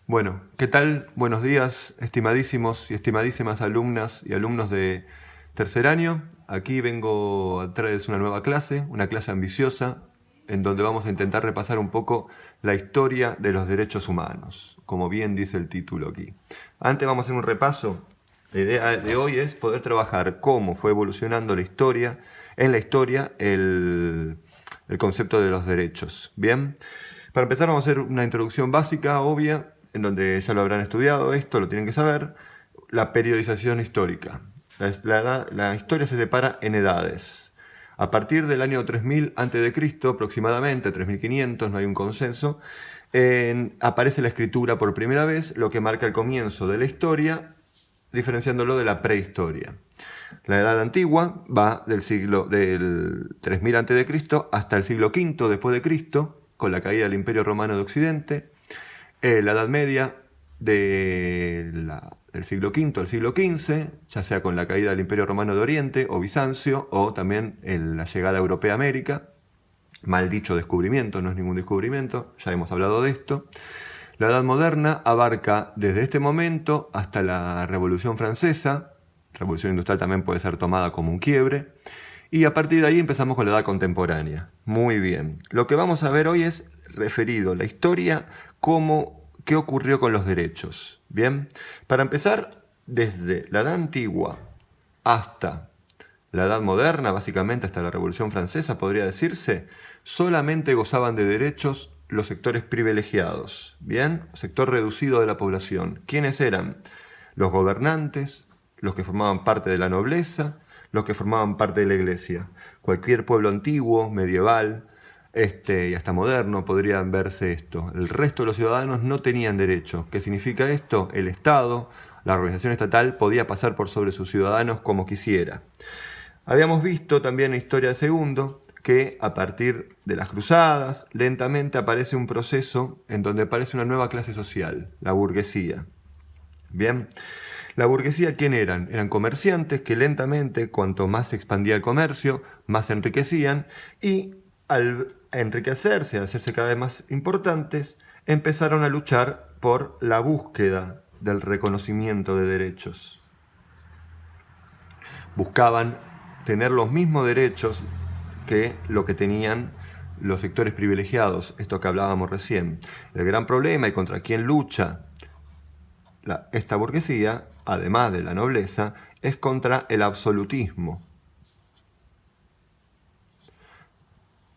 Bueno, ¿qué tal? Buenos días, estimadísimos y estimadísimas alumnas y alumnos de tercer año. Aquí vengo a traerles una clase ambiciosa, en donde vamos a intentar repasar un poco la historia de los derechos humanos, como bien dice el título aquí. Antes vamos a hacer un repaso. La idea de hoy es poder trabajar cómo fue evolucionando el concepto de los derechos. Bien, para empezar vamos a hacer una introducción básica, obvia, en donde ya lo habrán estudiado, esto lo tienen que saber, la periodización histórica. La historia se separa en edades. A partir del año 3000 a.C., aproximadamente, 3500, no hay un consenso, aparece la escritura por primera vez, lo que marca el comienzo de la historia, diferenciándolo de la prehistoria. La Edad Antigua va del 3000 a.C. hasta el siglo V después de Cristo, con la caída del Imperio Romano de Occidente. La Edad Media del siglo V al siglo XV, ya sea con la caída del Imperio Romano de Oriente o Bizancio, o también la llegada europea a América. Mal dicho descubrimiento, no es ningún descubrimiento, ya hemos hablado de esto. La Edad Moderna abarca desde este momento hasta la Revolución Francesa. Revolución Industrial también puede ser tomada como un quiebre. Y a partir de ahí empezamos con la Edad Contemporánea. Muy bien. Lo que vamos a ver hoy es referido a la historia qué ocurrió con los derechos. Bien. Para empezar, desde la Edad Antigua hasta la Edad Moderna, básicamente hasta la Revolución Francesa, podría decirse, solamente gozaban de derechos los sectores privilegiados, ¿bien? Sector reducido de la población. ¿Quiénes eran? Los gobernantes, los que formaban parte de la nobleza, los que formaban parte de la iglesia. Cualquier pueblo antiguo, medieval, y hasta moderno podrían verse esto. El resto de los ciudadanos no tenían derecho. ¿Qué significa esto? El Estado, la organización estatal, podía pasar por sobre sus ciudadanos como quisiera. Habíamos visto también en Historia de Segundo que a partir de las cruzadas lentamente aparece un proceso en donde aparece una nueva clase social, la burguesía. Bien, la burguesía, ¿quién eran? Eran comerciantes que lentamente, cuanto más se expandía el comercio, más se enriquecían, y al enriquecerse, al hacerse cada vez más importantes, empezaron a luchar por la búsqueda del reconocimiento de derechos. Buscaban tener los mismos derechos que lo que tenían los sectores privilegiados, esto que hablábamos recién. El gran problema y contra quién lucha esta burguesía, además de la nobleza, es contra el absolutismo.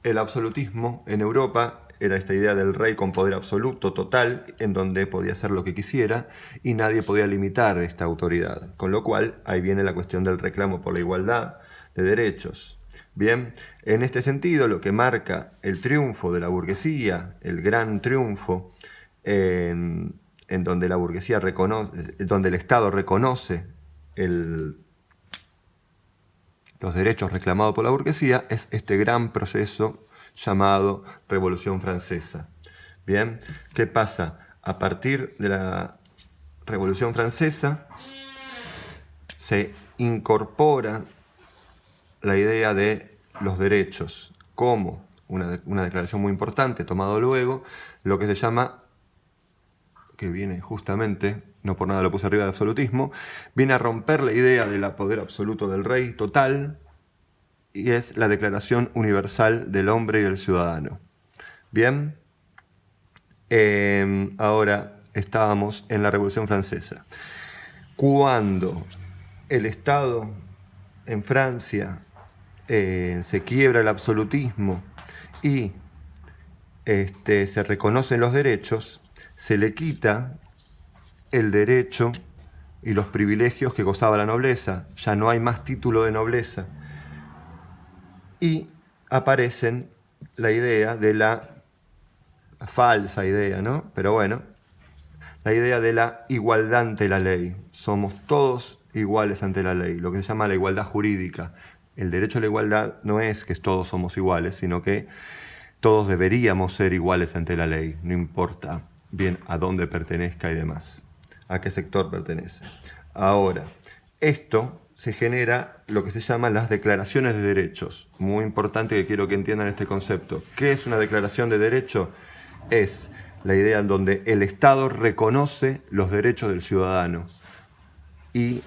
El absolutismo en Europa era esta idea del rey con poder absoluto, total, en donde podía hacer lo que quisiera y nadie podía limitar esta autoridad. Con lo cual, ahí viene la cuestión del reclamo por la igualdad de derechos. Bien, en este sentido, lo que marca el triunfo de la burguesía, el gran triunfo, en donde la burguesía donde el Estado reconoce los derechos reclamados por la burguesía, es este gran proceso llamado Revolución Francesa. Bien, ¿qué pasa? A partir de la Revolución Francesa se incorpora la idea de los derechos como una declaración muy importante, tomado luego, lo que se llama, que viene justamente, no por nada lo puse arriba de absolutismo, viene a romper la idea del poder absoluto del rey total, y es la Declaración Universal del Hombre y del Ciudadano. Bien, ahora estábamos en la Revolución Francesa. Cuando el Estado en Francia se quiebra el absolutismo y se reconocen los derechos, se le quita el derecho y los privilegios que gozaba la nobleza. Ya no hay más título de nobleza. Y aparecen la idea de la falsa idea, ¿no? Pero bueno, la idea de la igualdad ante la ley. Somos todos iguales ante la ley, lo que se llama la igualdad jurídica. El derecho a la igualdad no es que todos somos iguales, sino que todos deberíamos ser iguales ante la ley, no importa bien a dónde pertenezca y demás, a qué sector pertenece. Ahora, esto se genera lo que se llama las declaraciones de derechos. Muy importante que quiero que entiendan este concepto. ¿Qué es una declaración de derecho? Es la idea en donde el Estado reconoce los derechos del ciudadano y,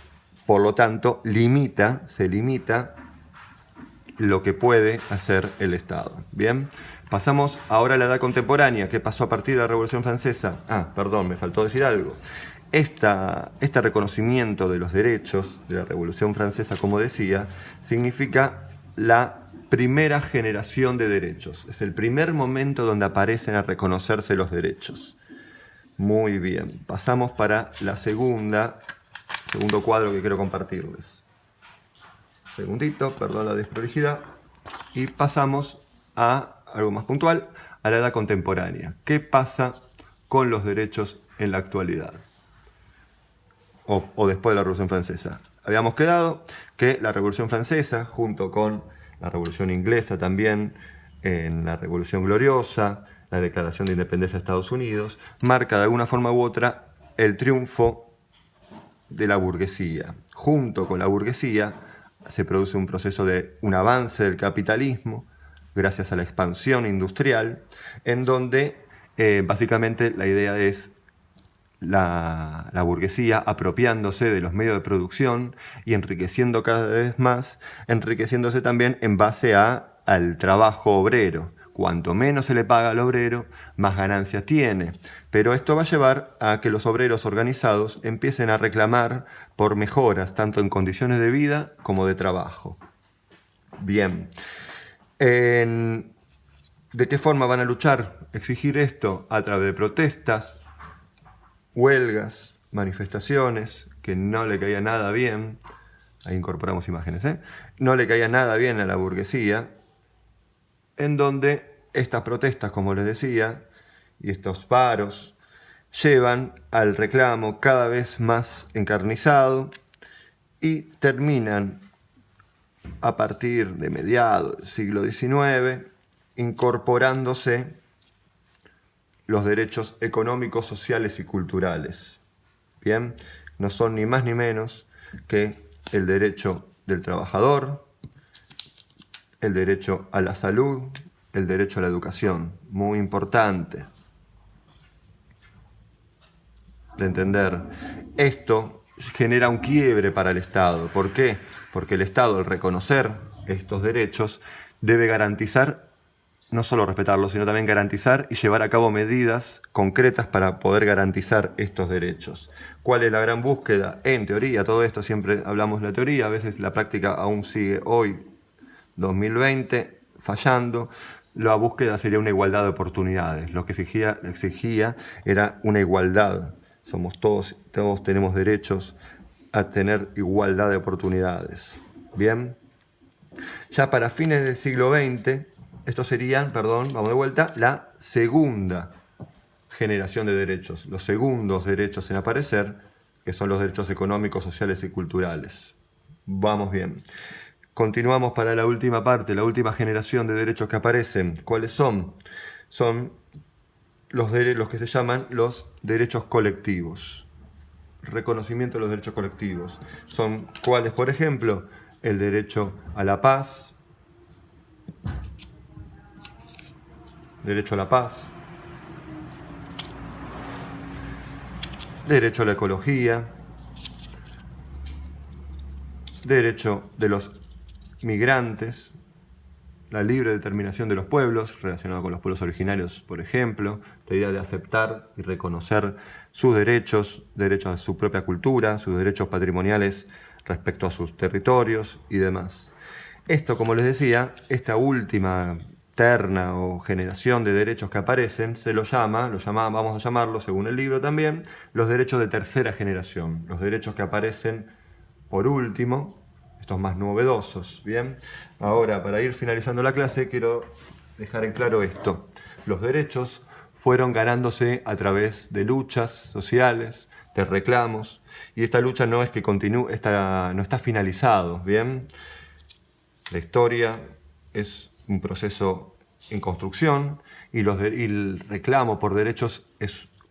por lo tanto, se limita lo que puede hacer el Estado. Bien, pasamos ahora a la edad contemporánea. ¿Qué pasó a partir de la Revolución Francesa? Perdón, me faltó decir algo. Este reconocimiento de los derechos de la Revolución Francesa, como decía, significa la primera generación de derechos. Es el primer momento donde aparecen a reconocerse los derechos. Muy bien, pasamos para la segundo cuadro que quiero compartirles. Segundito, perdón la desprolijidad. Y pasamos a algo más puntual, a la edad contemporánea. ¿Qué pasa con los derechos en la actualidad? O después de la Revolución Francesa. Habíamos quedado que la Revolución Francesa, junto con la Revolución Inglesa también, en la Revolución Gloriosa, la Declaración de Independencia de Estados Unidos, marca de alguna forma u otra el triunfo de la burguesía. Junto con la burguesía se produce un proceso de un avance del capitalismo, gracias a la expansión industrial, en donde básicamente la idea es la burguesía apropiándose de los medios de producción y enriqueciendo cada vez más, enriqueciéndose también en base al trabajo obrero. Cuanto menos se le paga al obrero, más ganancias tiene. Pero esto va a llevar a que los obreros organizados empiecen a reclamar por mejoras, tanto en condiciones de vida como de trabajo. Bien. ¿De qué forma van a luchar? Exigir esto a través de protestas, huelgas, manifestaciones, que no le caía nada bien. Ahí incorporamos imágenes, no le caía nada bien a la burguesía, en donde estas protestas, como les decía, y estos paros, llevan al reclamo cada vez más encarnizado y terminan, a partir de mediados del siglo XIX, incorporándose los derechos económicos, sociales y culturales. Bien, no son ni más ni menos que el derecho del trabajador, el derecho a la salud, el derecho a la educación. Muy importante de entender. Esto genera un quiebre para el Estado. ¿Por qué? Porque el Estado, al reconocer estos derechos, debe garantizar, no solo respetarlos, sino también garantizar y llevar a cabo medidas concretas para poder garantizar estos derechos. ¿Cuál es la gran búsqueda? En teoría, todo esto siempre hablamos de la teoría, a veces la práctica aún sigue hoy, 2020, fallando. La búsqueda sería una igualdad de oportunidades. Lo que exigía era una igualdad. Todos tenemos derechos a tener igualdad de oportunidades. Bien. Ya para fines del siglo XX, estos serían, vamos de vuelta, la segunda generación de derechos. Los segundos derechos en aparecer, que son los derechos económicos, sociales y culturales. Vamos bien. Continuamos para la última parte, la última generación de derechos que aparecen. ¿Cuáles son? Son los que se llaman los derechos colectivos. Reconocimiento de los derechos colectivos. Son cuáles, por ejemplo, el derecho a la paz, derecho a la paz, derecho a la ecología, derecho de los migrantes, la libre determinación de los pueblos, relacionado con los pueblos originarios, por ejemplo, la idea de aceptar y reconocer sus derechos a su propia cultura, sus derechos patrimoniales respecto a sus territorios y demás. Esto, como les decía, esta última terna o generación de derechos que aparecen, vamos a llamarlo, según el libro también, los derechos de tercera generación, los derechos que aparecen por último, estos más novedosos. Bien, ahora para ir finalizando la clase quiero dejar en claro esto. Los derechos fueron ganándose a través de luchas sociales, de reclamos, y esta lucha no es que continúe, no está finalizado. Bien, la historia es un proceso en construcción y el reclamo por derechos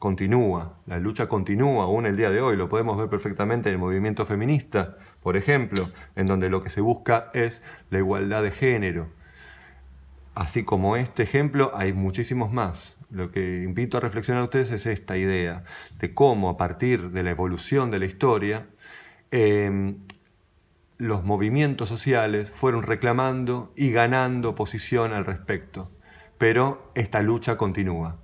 continúa, la lucha continúa aún el día de hoy. Lo podemos ver perfectamente en el movimiento feminista, por ejemplo, en donde lo que se busca es la igualdad de género. Así como este ejemplo, hay muchísimos más. Lo que invito a reflexionar a ustedes es esta idea de cómo a partir de la evolución de la historia, los movimientos sociales fueron reclamando y ganando posición al respecto. Pero esta lucha continúa.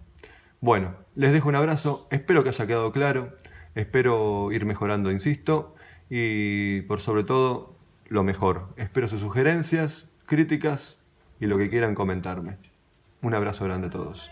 Bueno, les dejo un abrazo, espero que haya quedado claro, espero ir mejorando, insisto, y por sobre todo, lo mejor. Espero sus sugerencias, críticas y lo que quieran comentarme. Un abrazo grande a todos.